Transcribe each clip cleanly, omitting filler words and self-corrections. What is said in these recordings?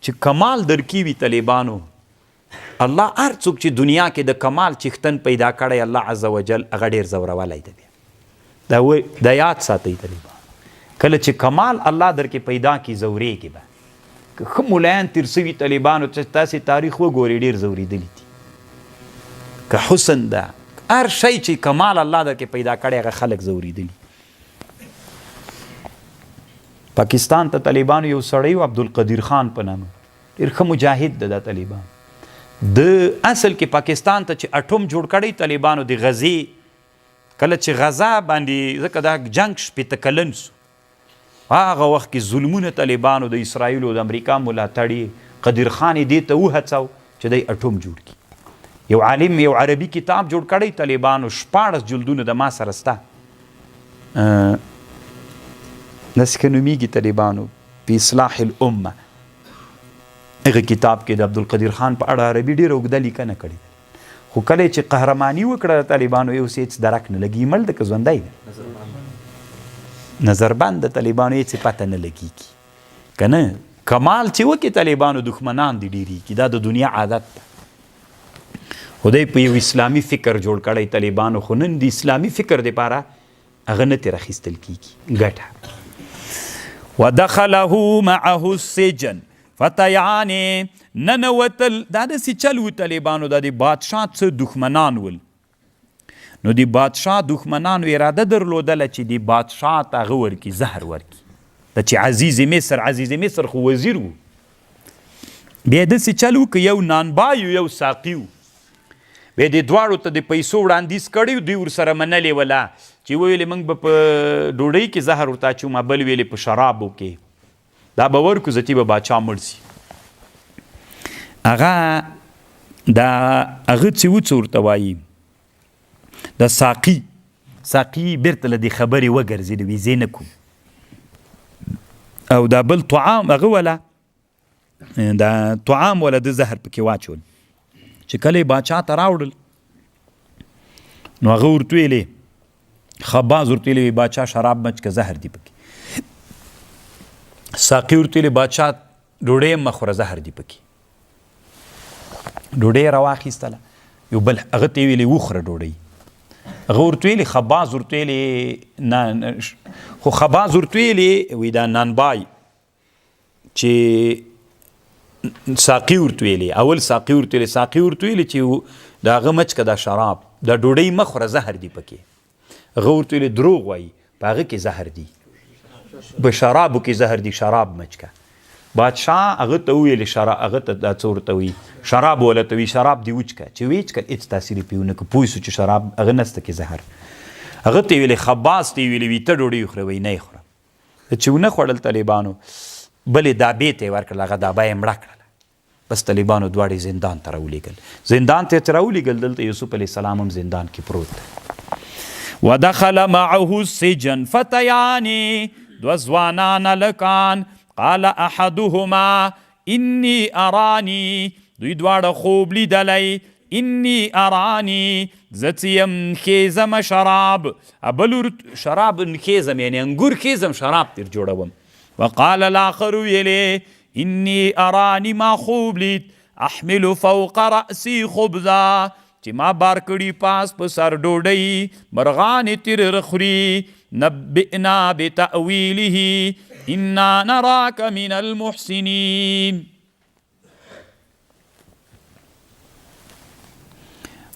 چې کمال درکې وي طالبانو، الله هر څوک چې دنیا کې د کمال چښتن پیدا کړی الله عز وجل هغه ډېر زورولی دی. بیا دا یاد ساتئ طالبانو، کله چې کمال الله درکې پیدا کړي زورېږي به. که ښه ملایان تېر سوي طالبانو چې تاسې تاریخ وګورئ ډېر زورېدلي دي. که حسن ده هر شی چې کمال الله درکې پیدا کړی هغه خلک زورېدلي. پاکستان ته طالبانو یو سړی و عبدالقدیر خان په نامه، ډېر ښه مجاهد ده دا طالبان. د اصل کې پاکستان ته چې اټوم جوړ کړی طالبانو د غزې، کله چې غزا باندې ځکه دا جنګ شپېته کلن سو، هغه وخت کې ظلمونه طالبانو د اسرائیلو د امریکا ملاتړي قدیر خان یې دې ته وهڅاو چې دی اټوم جوړ کړي. یو عالم یو عربي کتاب جوړ کړی طالبانو، 14 جلدونه د ما سره سته، داسې که نومیږي طالبانو په اصلاح الامه. هغه کتاب کې د عبدالقدیر خان په اړه عربي ډېره اوږده لیکنه کړې ده. خو کله چې قهرماني وکړه طالبانو یو څه هېڅ درک نه لګي، مړ ده که ژوندی ده، نظربند د طالبانو هېڅ پته نه لګېږي که نه. کمال چې وکړي طالبانو دښمنان دي ډېرېږي، دا د دنیا عادت ده. خدای په یو اسلامي فکر جوړ کړی طالبانو، خو نن د اسلامي فکر دپاره هغه نه ترې اخیستل کېږي ګټه. ودخله معه السجن فتیان، ننوتل دا داسې چل و طالبانو، دا د بادشاه څه دښمنان ول. نو د بادشاه دښمنانو اراده درلودله چې د بادشاه ته هغه ورکړي، زهر ورکړي. دا چې عزیز مصر خو وزیر و، بیا داسې چل و که یو نانبای یو ساقي و، بیا د دواړو ته د پیسو وړاندیز کړی و، دوی ورسره منلې وله چې ویلې موږ به په ډوډۍ کې زهر ورته اچو، ما بل ویلې په شرابو کې، دا به ورکو ځتي به باچا مړ سي. هغه څه و څه ورته وایي، د ساقي بیرته له دې خبرې وګرځېد، وي زه نه کوم. او دا بل طعام هغه وله دا طعام وله د زهر پکې واچول، چې کله یې باچا ته راوړل نو هغه ورته ویلې، خباز ورته ویلې باچا شراب مچ که زهر دی پکې. ساقي ورته ویلې باچا ډوډۍ مه خوره زهر دی پکې. ډوډۍ راواخیستله، یو بل هغه ته یې ویلې وخوره ډوډۍ. هغه ورته ویلې خباز ورته ویلې نه، خو خباز ورته ویلې وی دا نانبای چې ساقي ورته ویلې، اول ساقي ورته ویلې چې د هغه مچ که دا شراب، دا ډوډۍ مه خوره زهر دی پکې. هغه ورته ویلې دروغ وایي، په هغه کې زهر دی، په شرابو کې زهر دی، شراب مچ که. بادشاه هغه ته وویلې هغه ته دا څه ورته وایي، شراب وله ته وي، شراب دی وچکه. چې ویې چکل هېڅ تاثیر یې پې ونه کړ، پوه سو چې شراب هغه نسته کې زهر. هغه ته یې ویلې خباز ته یې ویلې وي ته ډوډۍ وخوره، وایي نه یې خوره. چې ونه خوړل طالبانو، بلې دابې ته یې ورکړل، هغه دابه یې مړه کړله. بس طالبانو دواړې زندان ته راولېږل، زندان ته یې راولېږل. دلته یوسف علیه السلام هم زندان کې پروت دی. ودخل معه السجن فتیان، دو ځوانان هلکان، قال احدهما انی ارانی، دوی دواړه خوب لیدلی، انی ارانی زه چې یم خیزم شراب، بل شراب خیزم یعنی انګور خیزم، شراب تر جوړوم. وقال الاخر ویلې انی ارانی ما خوب لید، احمل فوق رأسی خبزا، چې ما بار کړي پاس په سر ډوډۍ، مرغانې تر رخوري. نبئنا بتأویله انا نراک من المحسنین.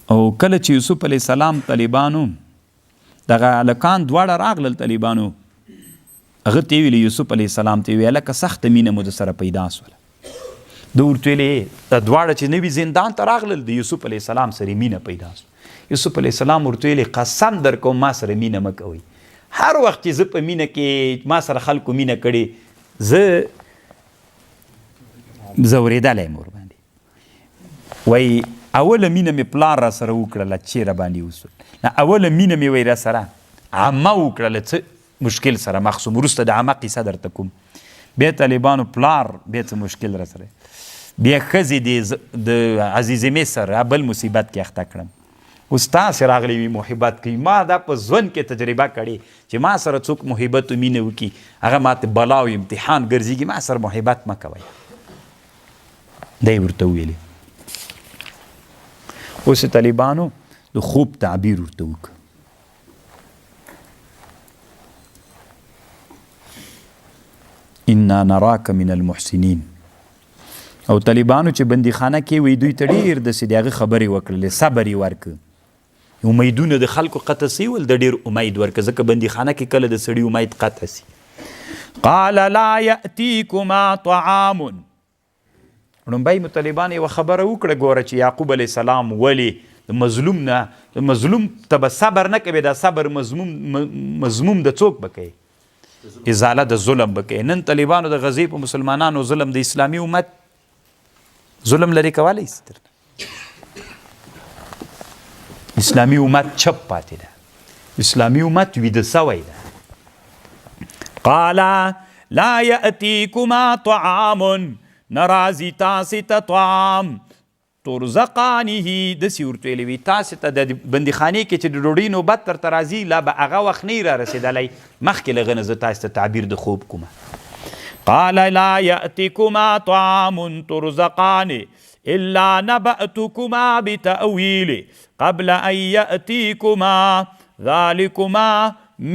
او کله چې یوسف علیه السلام طالبانو دغه هلکان دواړه راغلل طالبانو، هغه ته یې ویلې یوسف علیه السلام ته یې ویل هلکه سخته مینه مو د سره پیدا سوله. ده ورته ویلې دا دواړه چې نوي زندان ته راغلل د یوسف علیه السلام سره مینه پیدا سوله. یوسف علیه السلام ورته ویلې قسم در کوم ما سره مینه مه کوئ، هر وخت چې زه په مینه کې ما سره خلکو مینه کړې زه ځورېدلی یم ورباندې. وایي اوله مینه مې پلار را سره وکړله چې را باندې وسول، نه اوله مینه مې وایي را سره عمه وکړله څه مشکل سره مخصوم، وروسته د عمه قصه درته کوم. بیا طالبانو پلار بیا څه مشکل را سره، بیا ښځې د عزیز مصر بل مصیبت کې اخته کړم. اوس تاسې راغلی وي محبت کوي، ما دا په ژوند کې تجربه کړې چې ما سره څوک محبت و مینه وکړي هغه ماته بلا او امتحان ګرځېږي، ما سره محبت مه کوئ. دی ورته ویلې. اوس طالبانو د خوب تعبیر ورته وکړه. انا نراک من المحسنین. او طالبانو چې بندي خانه کې وي دوی ته ډېر داسې د هغه خبرې وکړلې، صبر یې ورکړه، امیدونه د خلکو قطع سي ول، د ډېر امید ورکړه، ځکه بندي خانه کې کله د سړي امید قطع سي. قال لا یأتیکما طعام. لومبی طالبان یوه خبره وکړه، ګوره چې یعقوب علیه السلام ولې د مظلوم نه، مظلوم ته به صبر نه کوي، دا صبر مضموم د څوک به کوي؟ ازاله د ظلم به کوي. نن طالبانو د غزې په مسلمانانو ظلم د اسلامي امت ظلم لري کولی شي؟ اسلامي امت چپ پاتې ده، اسلامي امت ویده سوی ده. قال لا یأتیکما طعام، نرازی تاسې ته طعام ترزقانه، داسې ورته ویلې وي تاسې ته د بندیخانې کې چې د ډوډۍ نوبت درته راځي لا به هغه وخت نه را رسېدلی، مخکې له هغه نه زه تاسې ته تعبیر د خوب کومه. قال لا یأتکما طعام ترزقانه الا نبأتکما بتأویله قبل ان یأتیکما ذلکما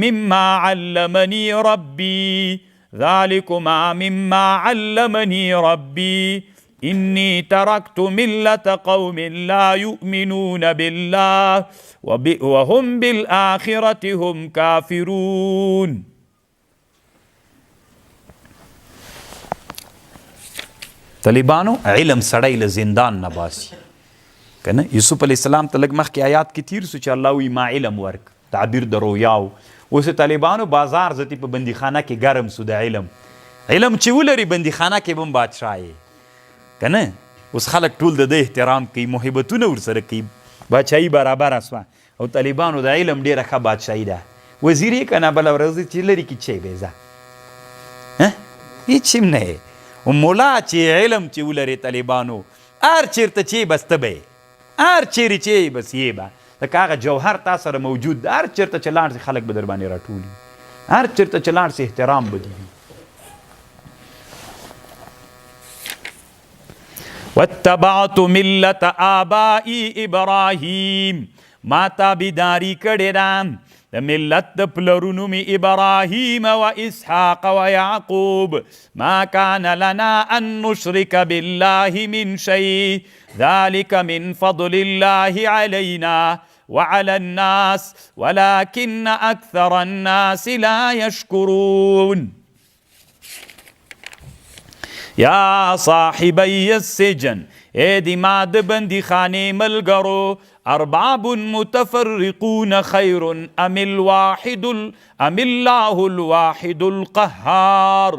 مما علمنی ربی، ذلکما مما علمنی ربی إني تركت ملة قوم لا يؤمنون بالله وهم بالآخرة هم كافرون. طالبانو علم سړی له زندان نه باسي کنه. یوسف علیه السلام ته لږ مخکې آیات کې تیر سو چې الله وی ما علم ورک، تعبیر د رویاو. اوس طالبانو بازار زتی په بندیخانه کې ګرم سو د علم چې ولري بندیخانه کې بم بادشاه کنه. اوس خلک ټول د ده احترام کوي، محبتونه ورسره کوي، بادشاهي برابر اسوه. او طالبانو د علم ډېره ښه بادشاهي ده، وزیر یې که نه بله ورځ چې لرې کې چی بیزه هېڅ هم نه یې. مولا چې علم چې ولرې طالبانو هر چېرته چې بس ته به هر چیرې چې بس یې به لکه هغه جوهر تا سره موجود ده، هر چېرته چې لاړ شي خلک به در باندې راټولي، هر چېرته چې لاړ شي احترام به دي وي. واتبعت ملت آبائی ابراهیم، ما تابیداری کړې ده د ملت د پلرونو می ابراهیم و اسحاق و یعقوب. ما کان لنا ان نشرک بالله من شیء ذلك من فضل الله علینا وعلى الناس ولكن اکثر الناس لا یشکرون. یا صاحبی السجن، اے دی ما د بندی خانه ملګرو، ارباب متفرقون خیر ام الله الواحد القهار.